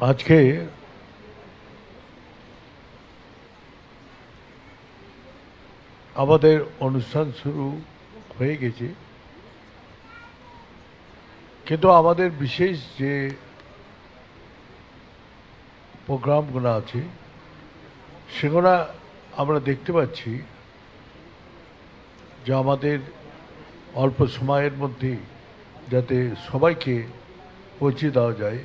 আজকে আমাদের অনুষ্ঠান শুরু হয়ে গেছে, কিন্তু আমাদের বিশেষ যে প্রোগ্রামগুলো আছে সেগুলো আমরা দেখতে পাচ্ছি যে আমাদের অল্প সময়ের মধ্যে যাতে সবাইকে পৌঁছে দেওয়া যায়।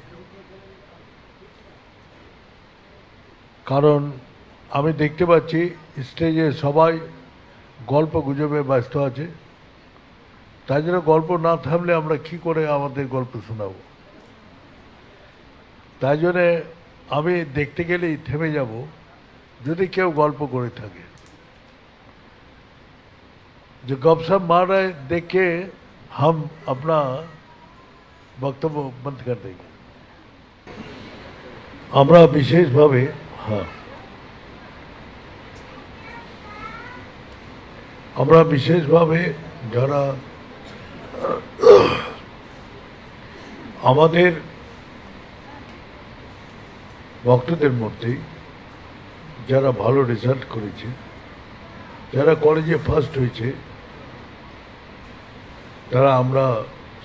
কারণ আমি দেখতে পাচ্ছি স্টেজে সবাই গল্প গুজবে ব্যস্ত আছে, তাই জন্য গল্প না থামলে আমরা কি করে আমাদের গল্প শোনাবো। তাই জন্যে আমি দেখতে গেলেই থেমে যাব যদি কেউ গল্প করে থাকে। जो गपशप मार रहे देख के हम अपना वक्तव्य बंद कर देंगे। আমরা বিশেষভাবে আমরা বিশেষভাবে যারা আমাদের ভক্তদের মধ্যে যারা ভালো রেজাল্ট করেছে, যারা কলেজে ফার্স্ট হয়েছে, তারা আমরা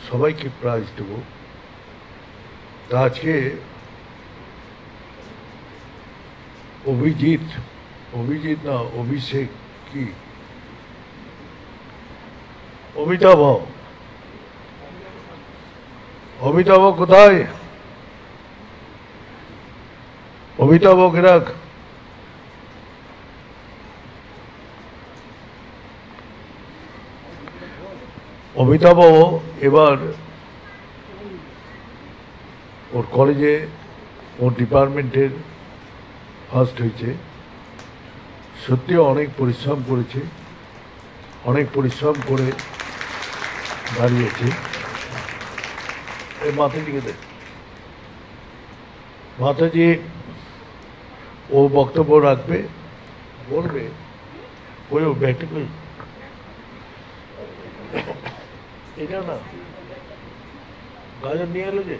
সবাইকে প্রাইজ দেব। তা আজকে অভিজিৎ না অভিষেক কি অমিতাভ কোথায়? অমিতাভকে রাখ। অমিতাভ এবার ওর কলেজে ওর ডিপার্টমেন্টের ফার্স্ট হয়েছে। সত্যি অনেক পরিশ্রম করেছে, অনেক পরিশ্রম করে দাঁড়িয়েছে। এই মাতাজিকে দেখ, মাতাজি ও বক্তব্য রাখবে, বলবে ওই ও ব্যাগটা কই এটা না গাজর নিয়ে এলো যে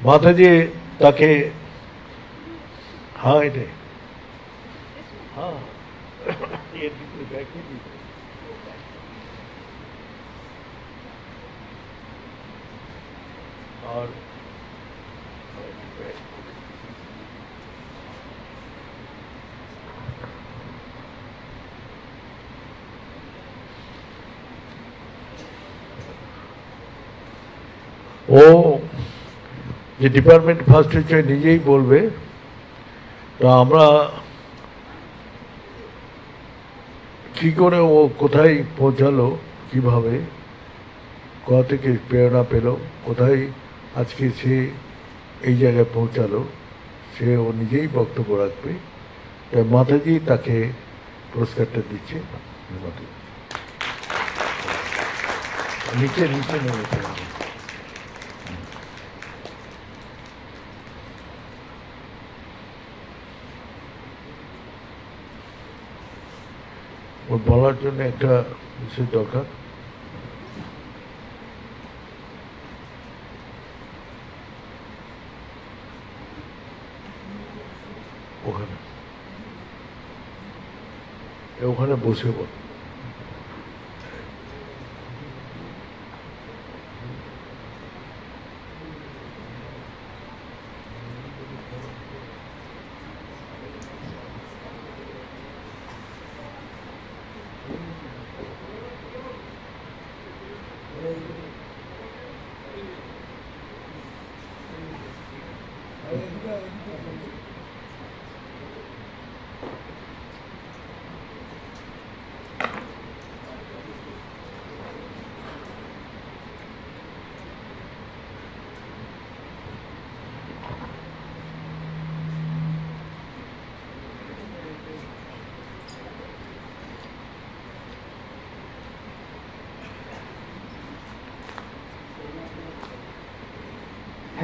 মাতাজি তাকে हाँ इटे हाँ ये बैग नहीं दी और ও যে ডিপার্টমেন্ট ফার্স্ট হয়েছে নিজেই বলবে। তো আমরা কি করে ও কোথায় পৌঁছালো, কিভাবে, কোথা থেকে প্রেরণা পেল, কোথায় আজকে সে এই জায়গায় পৌঁছালো, সে ও নিজেই বক্তব্য রাখবে। তাই মাতাজি তাকে পুরস্কারটা দিচ্ছে। নিচে নিচে নেমে ওর বলার জন্য একটা বিষয় দরকার। ওখানে ওখানে বসে বল।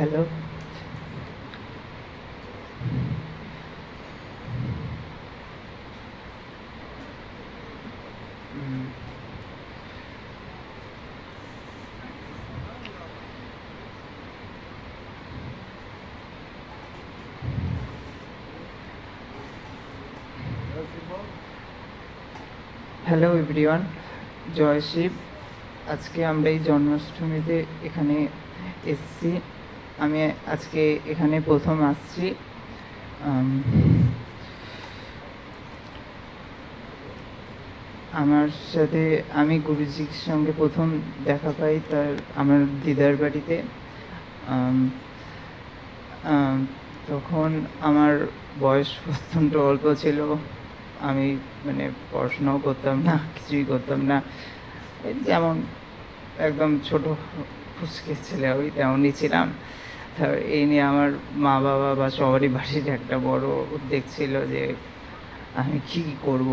हेलो হ্যালো এভরিওয়ান, জয় শিব। আজকে আমরা এই জন্মাষ্টমীতে এখানে এসেছি। আমি আজকে এখানে প্রথম আসছি। আমার সাথে আমি গুরুজির সঙ্গে প্রথম দেখা পাই আমার দিদার বাড়িতে। তখন আমার বয়স অত্যন্ত অল্প ছিল। আমি মানে পড়াশোনাও করতাম না, কিছুই করতাম না, যেমন একদম ছোট ফুচকে ছেলে ওই তেমনই ছিলাম। এই নিয়ে আমার মা বাবা বা সবারই বাড়ির একটা বড় উদ্বেগ ছিল যে আমি কী করব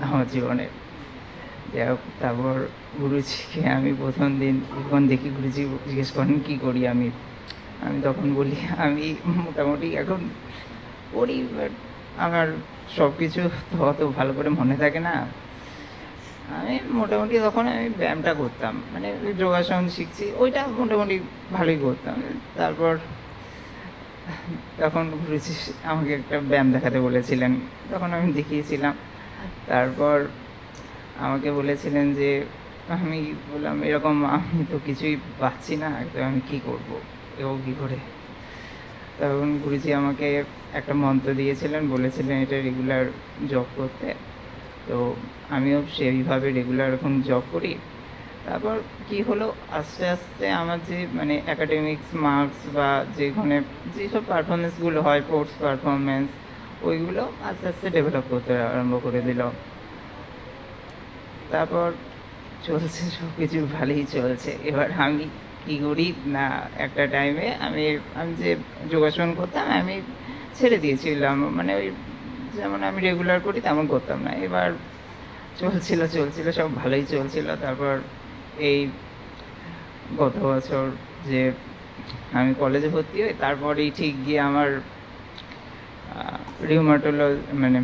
আমার জীবনে। যাই হোক, তারপর গুরুজিকে আমি প্রথম দিন যখন দেখি, গুরুজি জিজ্ঞেস করেন কী করি আমি তখন বলি আমি মোটামুটি এখন পড়ি, বাট আমার সব কিছু তো অত ভালো করে মনে থাকে না। আমি মোটামুটি তখন আমি ব্যায়ামটা করতাম, মানে যোগাসন শিখছি, ওইটা মোটামুটি ভালোই করতাম। তারপর তখন গুরুজি আমাকে একটা ব্যায়াম দেখাতে বলেছিলেন, তখন আমি দেখিয়েছিলাম। তারপর আমাকে বলেছিলেন যে আমি বললাম এরকম আমি তো কিছুই পাচ্ছি না, আমি কী করবো, এও কী করে। তখন গুরুজি আমাকে একটা মন্ত্র দিয়েছিলেন, বলেছিলেন এটা রেগুলার জপ করতে। তো আমিও সেইভাবে রেগুলার এখন জব করি। তারপর কি হলো, আস্তে আস্তে আমার যে মানে অ্যাকাডেমিক্স মার্কস বা যেখানে যেসব পারফরমেন্সগুলো হয়, স্পোর্টস পারফরমেন্স, ওইগুলো আস্তে আস্তে ডেভেলপ করতে আরম্ভ করে দিল। তারপর চলছে, সব কিছু ভালোই চলছে। এবার আমি কী করি না, একটা টাইমে আমি যে যোগাসন করতাম আমি ছেড়ে দিয়েছিলাম, মানে ওই যেমন আমি রেগুলার করি তেমন করতাম না। এবার চলছিল সব ভালোই চলছিল। তারপর এই গত বছর যে আমি কলেজে ভর্তি হই, তারপরেই ঠিক গিয়ে আমার মানে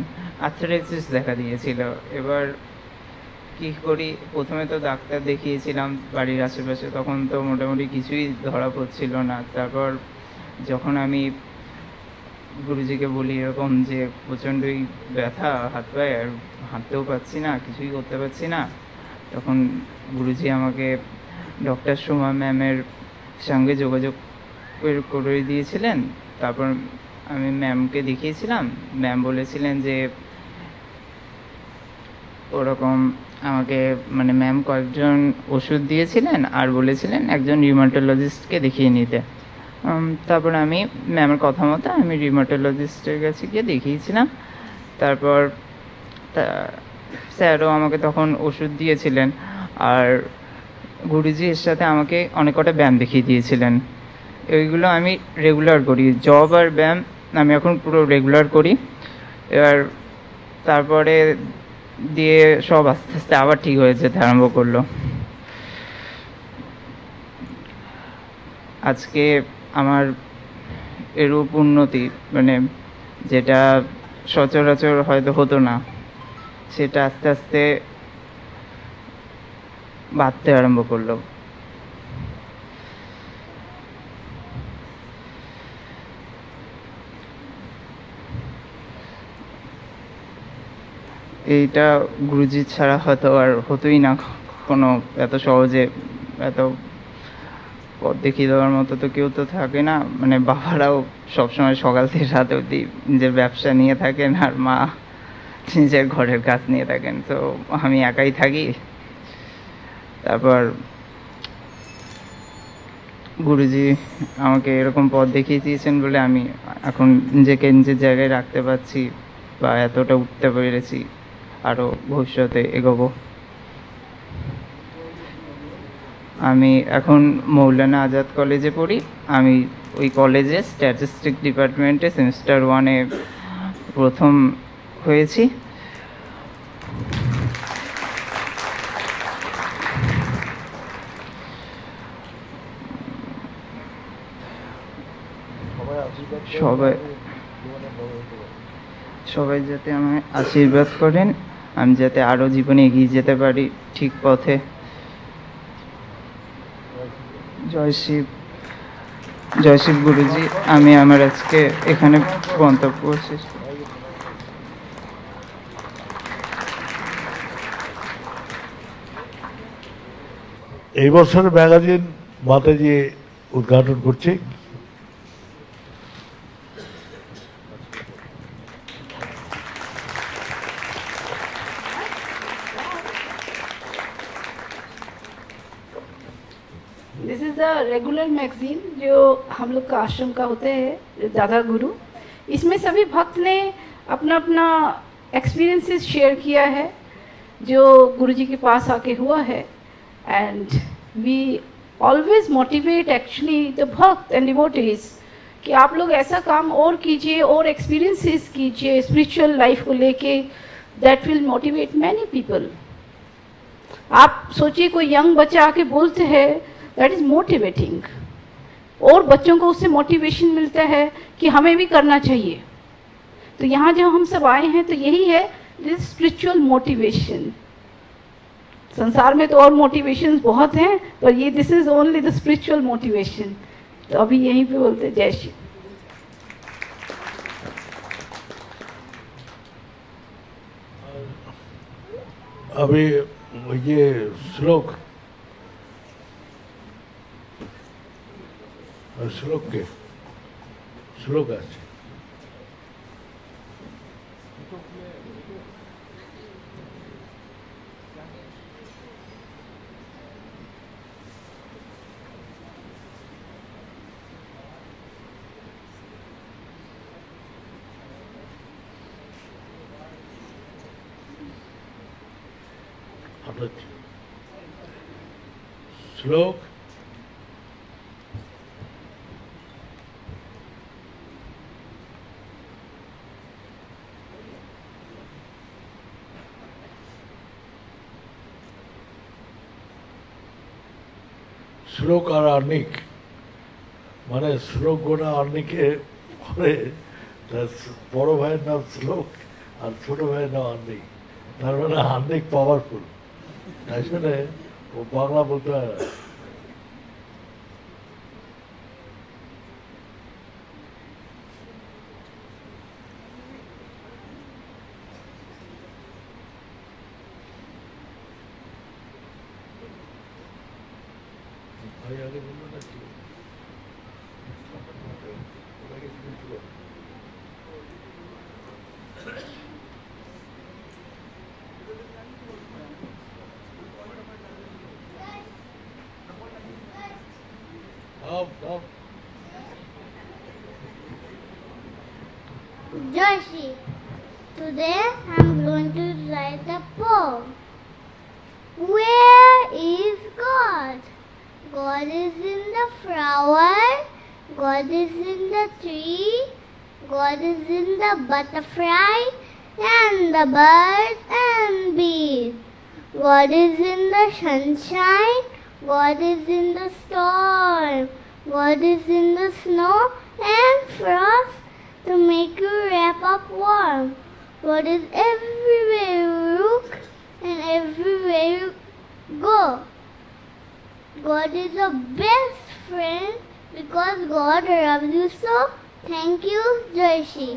আর্থ্রাইটিস দেখা দিয়েছিল। এবার কী করি, প্রথমে তো ডাক্তার দেখিয়েছিলাম বাড়ির আশেপাশে, তখন তো মোটামুটি কিছুই ধরা পড়ছিল না। তারপর যখন আমি গুরুজিকে বলি এরকম যে প্রচণ্ডই ব্যথা হাত পায়ে, আর হাঁটতেও পারছি না, কিছুই করতে পারছি না, তখন গুরুজি আমাকে ডক্টর সোমা ম্যামের সঙ্গে যোগাযোগ করে দিয়েছিলেন। তারপর আমি ম্যামকে দেখিয়েছিলাম। ম্যাম বলেছিলেন যে ওরকম আমাকে মানে ম্যাম কয়েকজন ওষুধ দিয়েছিলেন আর বলেছিলেন একজন রিউমাটোলজিস্টকে দেখিয়ে নিতে। তারপর আমি ম্যামের কথা মতো আমি রিউমাটোলজিস্টের কাছে গিয়ে দেখিয়েছিলাম। তারপর স্যারও আমাকে তখন ওষুধ দিয়েছিলেন, আর গুরুজি এর সাথে আমাকে অনেক কটা ব্যায়াম দেখিয়ে দিয়েছিলেন। ওইগুলো আমি রেগুলার করি, জব আর ব্যায়াম আমি এখন পুরো রেগুলার করি। এবার তারপরে দিয়ে সব আস্তে আস্তে আবার ঠিক হয়ে যেতে আরম্ভ করলো। আজকে আমার এরূপ উন্নতি, মানে যেটা সচরাচর হয়তো হতো না, সেটা আস্তে আস্তে বাড়তে আরম্ভ করলো। এইটা গুরুজি ছাড়া হয়তো আর হতোই না কোনো, এত সহজে এত পথ দেখিয়ে দেওয়ার মতো তো কেউ তো থাকে না। মানে বাবারাও সবসময় সকাল থেকে রাত অবধি নিজের ব্যবসা নিয়ে থাকেন, আর মা নিজের ঘরের কাজ নিয়ে থাকেন, তো আমি একাই থাকি। তারপর গুরুজি আমাকে এরকম পথ দেখিয়ে দিয়েছেন বলে আমি এখন নিজেকে নিজের জায়গায় রাখতে পারছি বা এতটা উঠতে পেরেছি, আরও ভবিষ্যতে এগোবো। আমি এখন মৌলানা আজাদ কলেজে পড়ি। আমি ওই কলেজে স্ট্যাটিস্টিক ডিপার্টমেন্টে সেমিস্টার 1-এ প্রথম হয়েছি। সবাই যাতে আমায় আশীর্বাদ করেন, আমি যাতে আরও জীবনে এগিয়ে যেতে পারি ঠিক পথে। জয় শিব, জয় শিব গুরুজি। আমি আমার আজকে এখানে মন্তব্য শেষ। এই বছরের ম্যাগাজিন মাতাজি উদ্ঘাটন করছে। This is the regular magazine जो हम लोग का आश्रम का होते हैं दादा गुरु। इसमें सभी भक्त ने अपना अपना एक्सपीरियंसेस शेयर किया है जो गुरुजी के पास आके हुआ है। And we always motivate actually the bhakt and devotees कि आप लोग ऐसा काम और कीजिए और एक्सपीरियंसेस कीजिए स्पिरिचुअल लाइफ को लेके, that will motivate many people. आप सोचिए कोई यंग बच्चा आके बोलते हैं, दैट इज मोटिवेटिंग, और बच्चों को उससे मोटिवेशन मिलता है कि हमें भी करना चाहिए। तो यहाँ जो हम सब आए हैं तो यही है, दिस स्पिरिचुअल मोटिवेशन। संसार में तो और मोटिवेशन बहुत हैं, पर ये this is only the spiritual motivation. तो अभी यहीं पे बोलते जय श्री। अभी ये श्लोक श्लोक আছে। श्लोक শ্লোক আর আর্নিক, মানে শ্লোক গোনা আর্নিকে পরে বড় ভাইয়ের নাম শ্লোক আর ছোট ভাইয়ের নাম আর্নিক, তার মানে আর্নিক পাওয়ারফুল। তাই জন্য ও বাংলা বলতে হয় না। Joshi, today I'm going to write a poem. Where is God? God is in the flower, God is in the tree, God is in the butterfly and the bird and bees. God is in the sunshine, God is in the storm, God is in the snow and frost to make you wrap up warm. God is everywhere you look and everywhere you go. God is your best friend because God loves you so. Thank you, Joshi.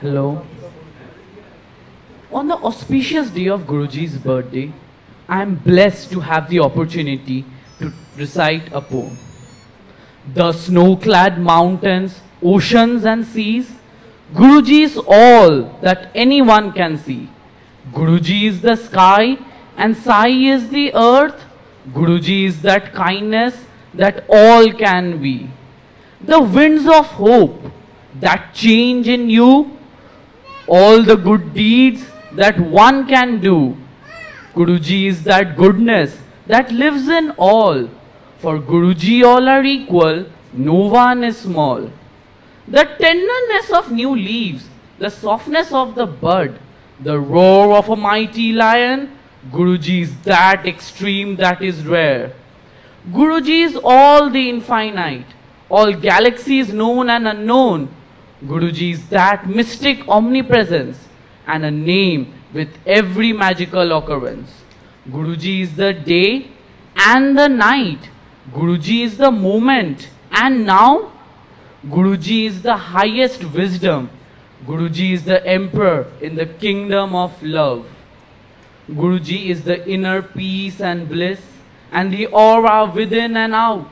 Hello. On the auspicious day of Guruji's birthday, I am blessed to have the opportunity to recite a poem. The snow-clad mountains, oceans and seas, Guruji is all that anyone can see. Guruji is the sky and Sai is the earth. Guruji is that kindness that all can be. The winds of hope that change in you, all the good deeds that one can do. Guruji is that goodness that lives in all. For Guruji all are equal, no one is small. The tenderness of new leaves, the softness of the bud, The roar of a mighty lion, Guruji is that extreme that is rare. Guruji is all the infinite, all galaxies known and unknown. Guruji is that mystic omnipresence and a name with every magical occurrence. Guruji is the day and the night. Guruji is the moment and now. Guruji is the highest wisdom. Guruji is the emperor in the kingdom of love. Guruji is the inner peace and bliss and the aura within and out.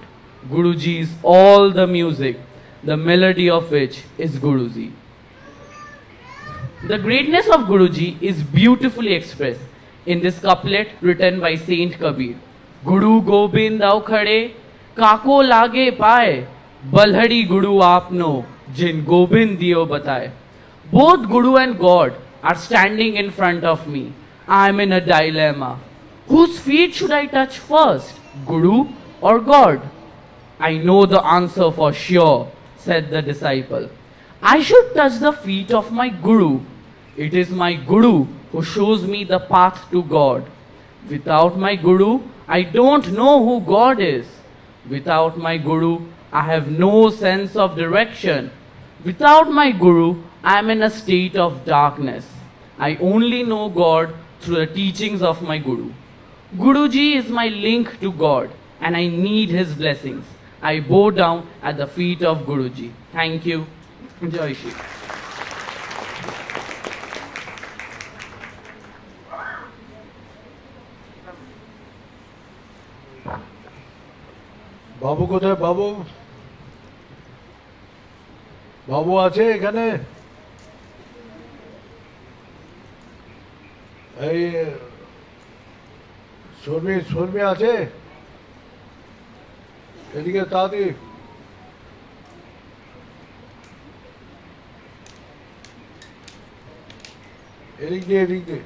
Guruji is all the music, the melody of which is Guruji. The greatness of Guruji is beautifully expressed in this couplet written by Saint Kabir. Guru Gobind aau khade, kako lage paaye, balhadi Guru aapno, jin Gobind diyo bataye. Both Guru and God are standing in front of me. I am in a dilemma. Whose feet should I touch first, Guru or God? I know the answer for sure, said the disciple. I should touch the feet of my Guru. It is my Guru who shows me the path to God. Without my Guru, I don't know who God is. Without my Guru, I have no sense of direction. Without my Guru, I am in a state of darkness. I only know God through the teachings of my Guru. Guruji is my link to God and I need his blessings. I bow down at the feet of Guruji. Thank you. Jai Shri. বাবু কোথায়? বাবু বাবু আছে এখানে? এই শর্মী শর্মী আছে এদিকে? তাড়াতাড়ি এদিক দিয়ে এদিক দিয়ে।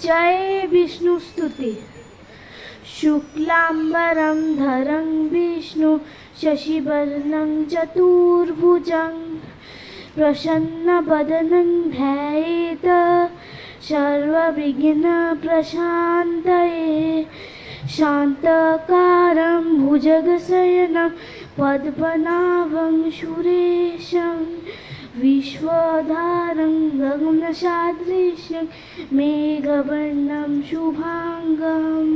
जय विष्णु स्तुति। शुक्लांबरं धरं विष्णु शशिवर्णं चतुर्भुजं प्रसन्नवदनं ध्यायेत् सर्वविघ्नप्रशान्तये शान्तकारं भुजगशयनं पद्मनाभं सुरेशं विश्वधारं गगनसदृशं मेघवर्णं शुभांगं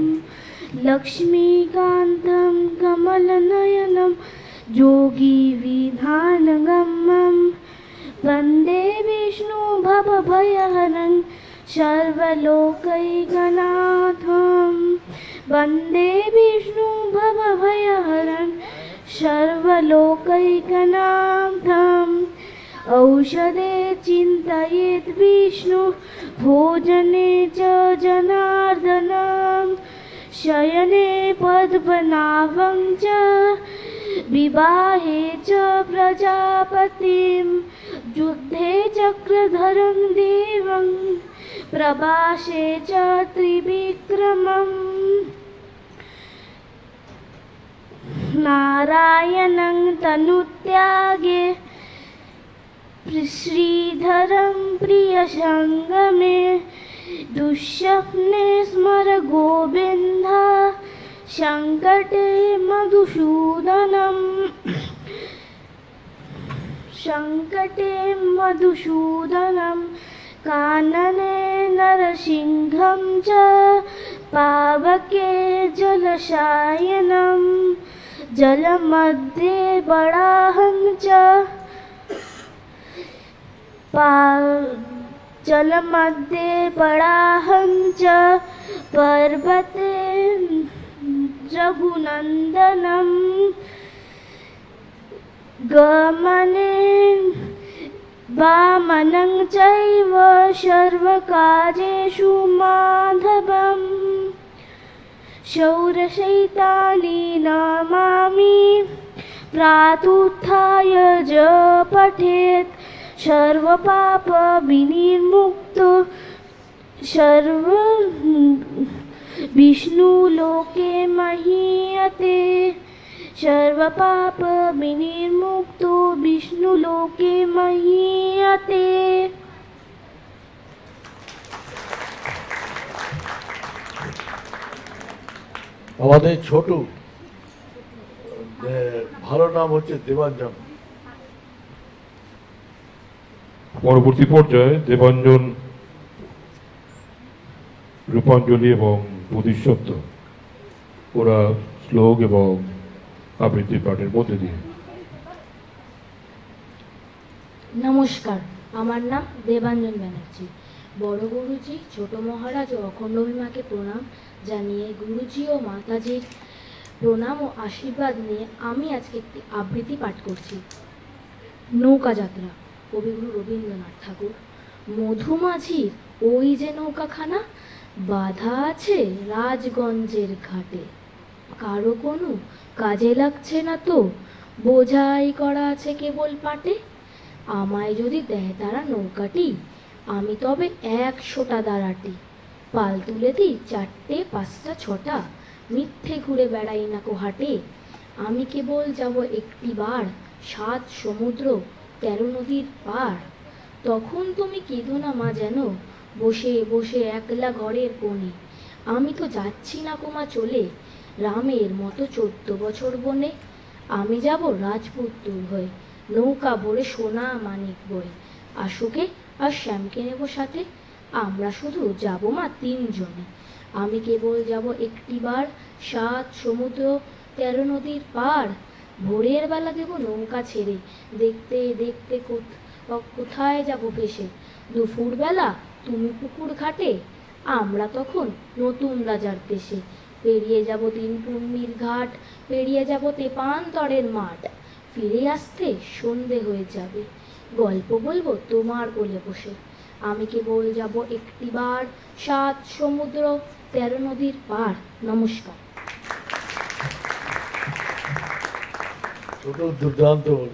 लक्ष्मीकान्तं कमलनयनं योगिविधानगम्यं वन्दे विष्णु भवभयहरं सर्वलोकैकनाथं वन्दे विष्णु भवभयहरं सर्वलोकैकनाथम् औषधे चिन्तयेत् विष्णु भोजने च जनार्दनं शयने पद्मनाभं च विवाहे च प्रजापतिं युद्धे चक्रधरं देवं प्रभासे च त्रिविक्रमम् नारायणं तनुत्यागे श्रीधरं प्रियसङ्गमे दुःस्वप्ने स्मर गोविन्द सङ्कटे मधुसूदनं कानने नरसिंहं च पावके जलशायनं जलमध्ये वराहं च जलमध्ये वराहं च पर्वते रघुनन्दनं गमने वामनं चैव सर्वकार्येषु माधवम् शौर्यशैतानि नमामि प्रातुत्थाय च पठेत् सर्वपापविनिर्मुक्तो सर्व विष्णुलोके महीयते सर्वपापविनिर्मुक्तो विष्णुलोके महीयते। আমাদের ছোট ভালো নাম হচ্ছে দেবাঞ্জন। পরবর্তী পর্যায়ে দেবাঞ্জন রূপাঞ্জলি এবং বোধিসত্ত্ব ওরা শ্লোক এবং আবৃত্তি পাঠের মধ্যে দিয়ে। নমস্কার, আমার নাম দেবাঞ্জন ব্যানার্জি। বড় গুরুজি, ছোট মহারাজ ও অখণ্ড মহিমাকে প্রণাম জানিয়ে গুরুজি ও মাতাজির প্রণাম ও আশীর্বাদ নিয়ে আমি আজকে একটি আবৃত্তি পাঠ করছি। নৌকা যাত্রা, কবিগুরু রবীন্দ্রনাথ ঠাকুর। মধুমাঝির ওই যে নৌকাখানা বাঁধা আছে রাজগঞ্জের ঘাটে, কারো কোনো কাজে লাগছে না তো, বোঝাই করা আছে কেবল পাটে। আমায় যদি দেয় তারা নৌকাটি, আমি তবে 100টা দাঁড়াটি। পাল তুলে দিই 4টে 5টা 6টা, মিথ্যে ঘুরে বেড়াই না কো হাটে। আমি কেবল যাব একটি বার 7 সমুদ্র 13 নদীর পার। তখন তুমি কেঁদো না মা যেন, বসে বসে একলা ঘরের কোণে। আমি তো যাচ্ছি না কোমা চলে, রামের মতো 14 বছর বনে। আমি যাব রাজপুত্র হয়ে, নৌকা ভরে সোনা মানিক বই। আশুকে আর শ্যামকে নেব সাথে, আমরা শুধু যাব মা 3 জনে। আমি কেবল যাব একটি বার 7 সমুদ্র 13 নদীর পার। ভোরের বেলা দেব নৌকা ছেড়ে, দেখতে দেখতে কোথায় যাব ভেসে। দুপুর বেলা তুমি পুকুর ঘাটে, আমরা তখন নতুন রাজার দেশে। পেরিয়ে যাব 3 পূর্ণির ঘাট, পেরিয়ে যাব তেপান্তরের মাঠ। ফিরে আসতে সন্ধে হয়ে যাবে, গল্প বলবো তোমার কোলে বসে। আমি কেবল যাব একটি বার 7 সমুদ্র 13 নদীর পার। নমস্কার। ছোট দুর্দান্ত বল।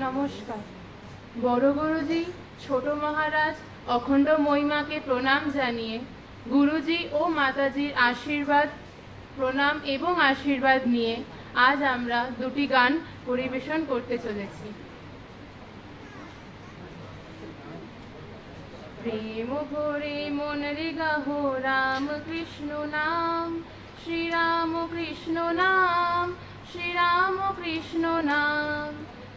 নমস্কার। বড় গুরুজি, ছোট মহারাজ, অখণ্ড মহিমাকে প্রণাম জানিয়ে গুরুজি ও মাতাজির আশীর্বাদ, প্রণাম এবং আশীর্বাদ নিয়ে আজ আমরা 2টি গান পরিবেশন করতে চলেছি। প্রেম ভরে মনে গাহো রাম কৃষ্ণ নাম, শ্রীরাম কৃষ্ণ নাম, শ্রীরাম কৃষ্ণ নাম।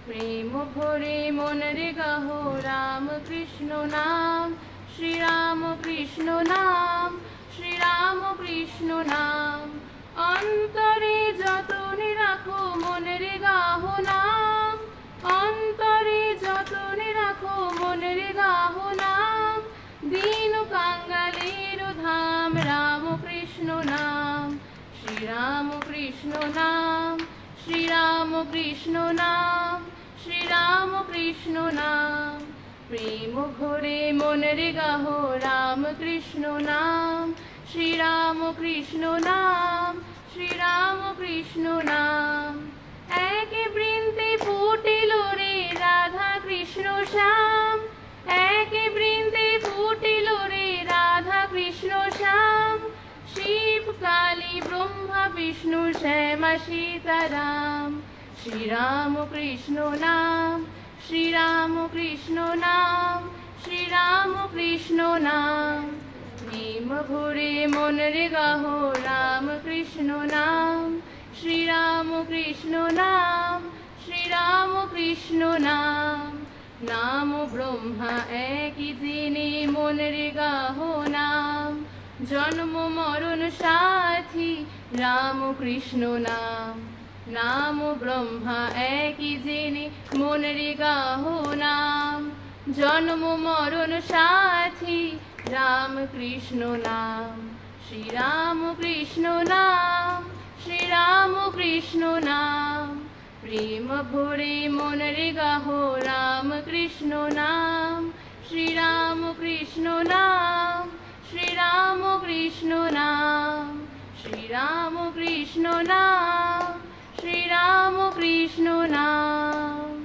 প্রেম ভরে মনে গাহো রাম কৃষ্ণ নাম, শ্রীরাম কৃষ্ণ নাম, শ্রীরাম কৃষ্ণ নাম। অন্তরে যতনে রাখো মনের গাহো নাম, অন্তরে যতনে রাখো মনের গাহো নাম। দীন কাঙ্গালের ধাম রাম কৃষ্ণ নাম, শ্রীরাম কৃষ্ণ নাম, শ্রীরাম কৃষ্ণ নাম, শ্রীরাম কৃষ্ণ নাম। প্রেম ভরে মনের গাহো রাম কৃষ্ণ নাম, শ্রীরাম কৃষ্ণ নাম, শ্রীরাম কৃষ্ণ নাম। এক বৃন্তে ফুটিল রে রাধা কৃষ্ণ শ্যাম, এক বৃন্তে ফুটিল রে রাধা কৃষ্ণ শ্যাম। শিব काली ब्रह्मा विष्णु श्यामा सीताराम। श्री राम कृष्ण नाम, श्री राम कृष्ण नाम, श्री राम कृष्ण नाम। प्रेम भरे मन रे गाहो राम कृष्ण नाम, श्री राम कृष्ण नाम, श्री राम कृष्ण नाम। नाम ब्रह्मा एक जिने मन रे गाहो नाम, जन्म मरण साथी राम कृष्ण नाम। नाम ब्रह्मा एक जिने मन रे गाहो नाम, जन्म मरण साथी राम कृष्ण नाम। श्री राम कृष्ण नाम, श्री राम कृष्ण नाम। प्रेम भरे मन रे गाहो राम कृष्ण नाम, श्री राम कृष्ण नाम, श्री राम कृष्ण नाम। श्री राम कृष्ण नाम, श्री राम कृष्ण नाम।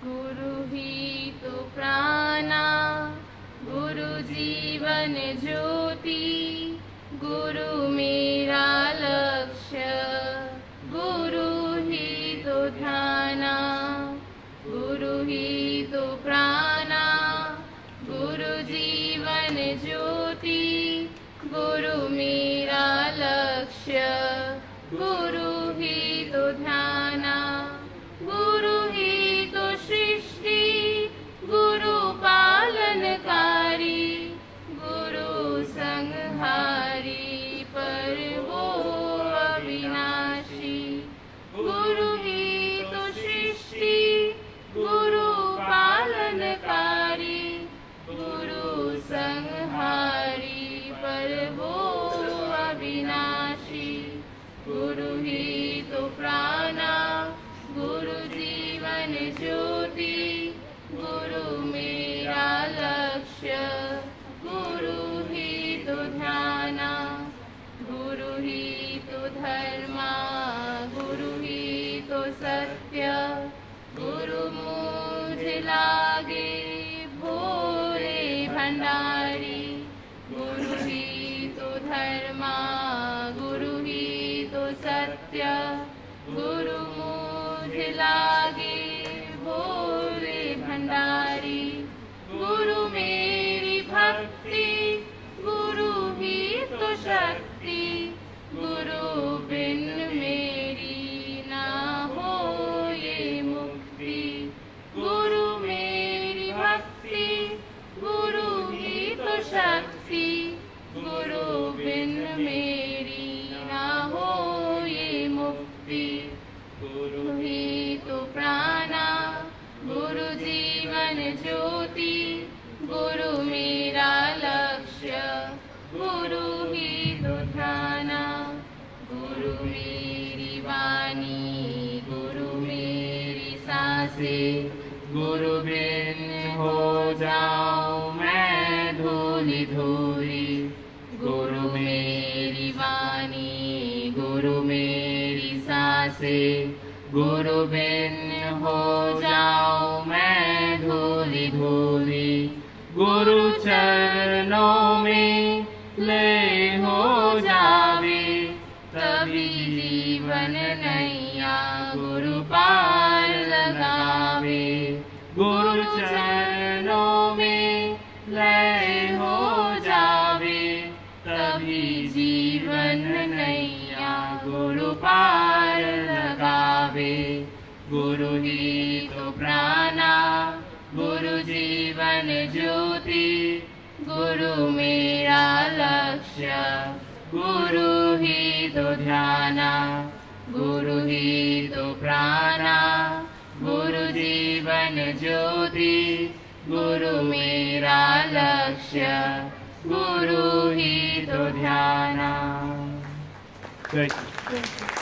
गुरु ही तो प्राणा, गुरु जीवन ज्योति, गुरु मेरा लक्ष्य, गुरु ही तो ध्याना। गुरु ही तो प्राणा, गुरु जीवन ज्योति, गुरु मेरा लक्ष्य, गुरु ही तो ध्याना। गुरु ही तो सृष्टि, गुरु पालनकारी, गुरु संहारी, पर वो अविनाशी। गुरु ही तो सृष्टि, गुरु पालनकारी, गुरु संहारी, पर वो अविनाशी। गुरु ही तो प्राणा, गुरु जीवन ज्योति, गुरु मेरा लक्ष्य, गुरु ही तो ध्याना। गुरु ही तो धर्मा, गुरु ही तो सत्य, गुरु मुझे लागे भोले भंडारी। गुरु ही तो धर्मा, गुरु ही तो सत्य, गुरु मुझे लागे भोले भंडारी। गुरु मेरी भक्ति, गुरु ही तो शक्ति, गुरु बिन मेरी ना हो ये मुक्ति। गुरु मेरी भक्ति, गुरु ही तो शक्ति, गुरु बिन मेरी ना हो ये मुक्ति। गुरु ही तो प्राणा, गुरु जीवन ज्योति, गुरु मेरा लक्ष्य, गुरु ही तो ध्याना। गुरु मेरी वाणी, गुरु मेरी सांसें, गुरु बिन हो जाऊं मैं धूली धूली। गुरु मेरी वाणी, गुरु मेरी सांसें, गुरु बिन हो जाऊं मैं धूली धूली। गुरु चरणों में ले हो जावे, तभी जीवन नैया गुरु पार लगावे। गुरु चरणों में लय हो जावे, तभी जीवन नैया गुरु पार लगावे। गुरु ही तो प्राणा, गुरु जीवन ज्योति, गुरु मेरा लक्ष्य, गुरु ही तो ध्याना। गुरु ही तो प्राणा, गुरु जीवन ज्योति, गुरु मेरा लक्ष्य, गुरु ही तो ध्याना। Thank you.